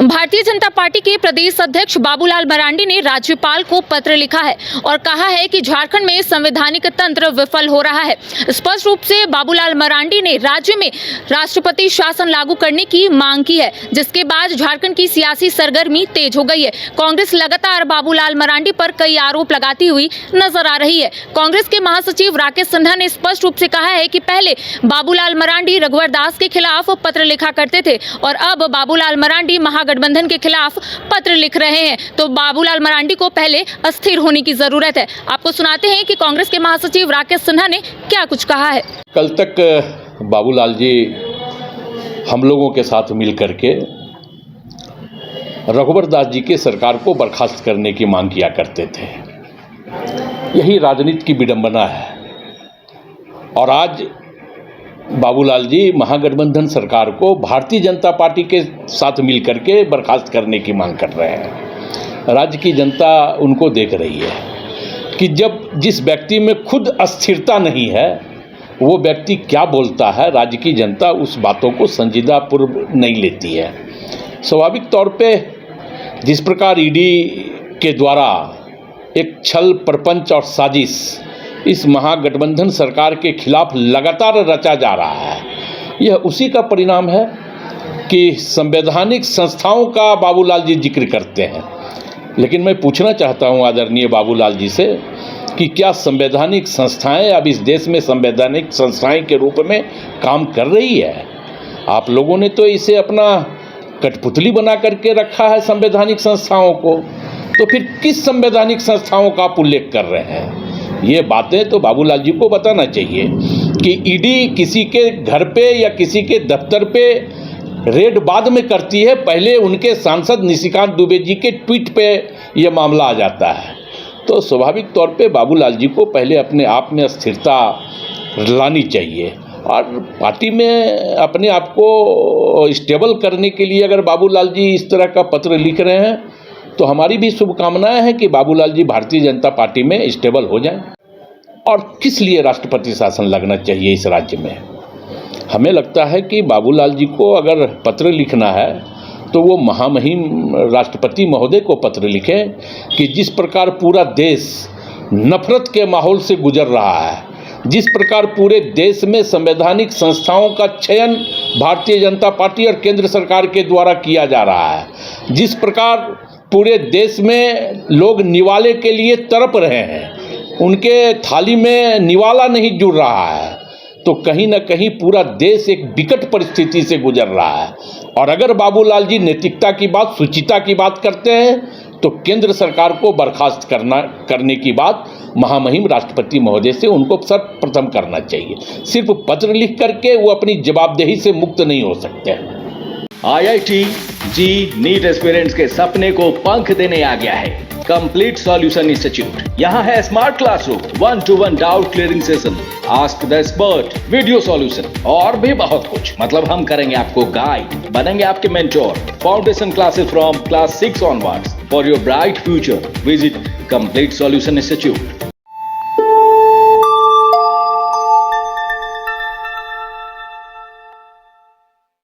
Bharatiya Janata party के प्रदेश अध्यक्ष बाबूलाल मरांडी ने राज्यपाल को पत्र लिखा है और कहा है कि झारखंड में संवैधानिक तंत्र विफल हो रहा है। स्पष्ट रूप से बाबूलाल मरांडी ने राज्य में राष्ट्रपति शासन लागू करने की मांग की है, जिसके बाद झारखंड की सियासी सरगर्मी तेज हो गई है। कांग्रेस लगातार बाबूलाल मरांडी पर कई आरोप लगाती हुई नजर आ रही है। कांग्रेस के महासचिव राकेश सिन्हा ने स्पष्ट रूप से कहा है कि पहले बाबूलाल मरांडी रघुवर दास के खिलाफ पत्र लिखा करते थे और अब बाबूलाल मरांडी महागठबंधन के खिलाफ पत्र लिख रहे हैं, तो बाबूलाल मरांडी को पहले अस्थिर होने की जरूरत है। आपको सुनाते हैं कि कांग्रेस के महासचिव राकेश सिन्हा ने क्या कुछ कहा है। कल तक बाबूलाल जी हम लोगों के साथ मिलकर के रघुवर दास जी के सरकार को बर्खास्त करने की मांग किया करते थे। यही राजनीति की विडंबना है और आज बाबूलाल जी महागठबंधन सरकार को भारतीय जनता पार्टी के साथ मिलकर के बर्खास्त करने की मांग कर रहे हैं। राज्य की जनता उनको देख रही है कि जब जिस व्यक्ति में खुद अस्थिरता नहीं है वो व्यक्ति क्या बोलता है, राज्य की जनता उस बातों को संजीदापूर्व नहीं लेती है। स्वाभाविक तौर पे जिस प्रकार ईडी के द्वारा एक छल प्रपंच और साजिश इस महागठबंधन सरकार के खिलाफ लगातार रचा जा रहा है, यह उसी का परिणाम है कि संवैधानिक संस्थाओं का बाबूलाल जी जिक्र करते हैं। लेकिन मैं पूछना चाहता हूं आदरणीय बाबूलाल जी से कि क्या संवैधानिक संस्थाएं अब इस देश में संवैधानिक संस्थाएं के रूप में काम कर रही है? आप लोगों ने तो इसे अपना कठपुतली बना करके रखा है संवैधानिक संस्थाओं को, तो फिर किस संवैधानिक संस्थाओं का आप उल्लेख कर रहे हैं? ये बातें तो बाबूलाल जी को बताना चाहिए कि ईडी किसी के घर पे या किसी के दफ्तर पे रेड बाद में करती है, पहले उनके सांसद निशिकांत दुबे जी के ट्वीट पे ये मामला आ जाता है। तो स्वाभाविक तौर पे बाबूलाल जी को पहले अपने आप में स्थिरता लानी चाहिए और पार्टी में अपने आप को स्टेबल करने के लिए अगर बाबूलाल जी इस तरह का पत्र लिख रहे हैं तो हमारी भी शुभकामनाएं हैं कि बाबूलाल जी भारतीय जनता पार्टी में स्टेबल हो जाएं। और किस लिए राष्ट्रपति शासन लगना चाहिए इस राज्य में? हमें लगता है कि बाबूलाल जी को अगर पत्र लिखना है तो वो महामहिम राष्ट्रपति महोदय को पत्र लिखें कि जिस प्रकार पूरा देश नफरत के माहौल से गुजर रहा है, जिस प्रकार पूरे देश में संवैधानिक संस्थाओं का चयन भारतीय जनता पार्टी और केंद्र सरकार के द्वारा किया जा रहा है, जिस प्रकार पूरे देश में लोग निवाले के लिए तड़प रहे हैं, उनके थाली में निवाला नहीं जुड़ रहा है, तो कहीं ना कहीं पूरा देश एक विकट परिस्थिति से गुजर रहा है। और अगर बाबूलाल जी नैतिकता की बात, शुचिता की बात करते हैं तो केंद्र सरकार को बर्खास्त करने की बात महामहिम राष्ट्रपति महोदय से उनको सर्वप्रथम करना चाहिए। सिर्फ पत्र लिख करके वो अपनी जवाबदेही से मुक्त नहीं हो सकते हैं। IIT जी नीट एस्पिरेंट्स के सपने को पंख देने आ गया है कंप्लीट सॉल्यूशन इंस्टीट्यूट। यहाँ है smart classroom, 1-to-1 doubt clearing session, ask the expert, video solution और भी बहुत कुछ। मतलब हम करेंगे आपको गाइड, बनेंगे आपके mentor. Foundation classes from class 6 onwards for your bright future. Visit complete solution institute.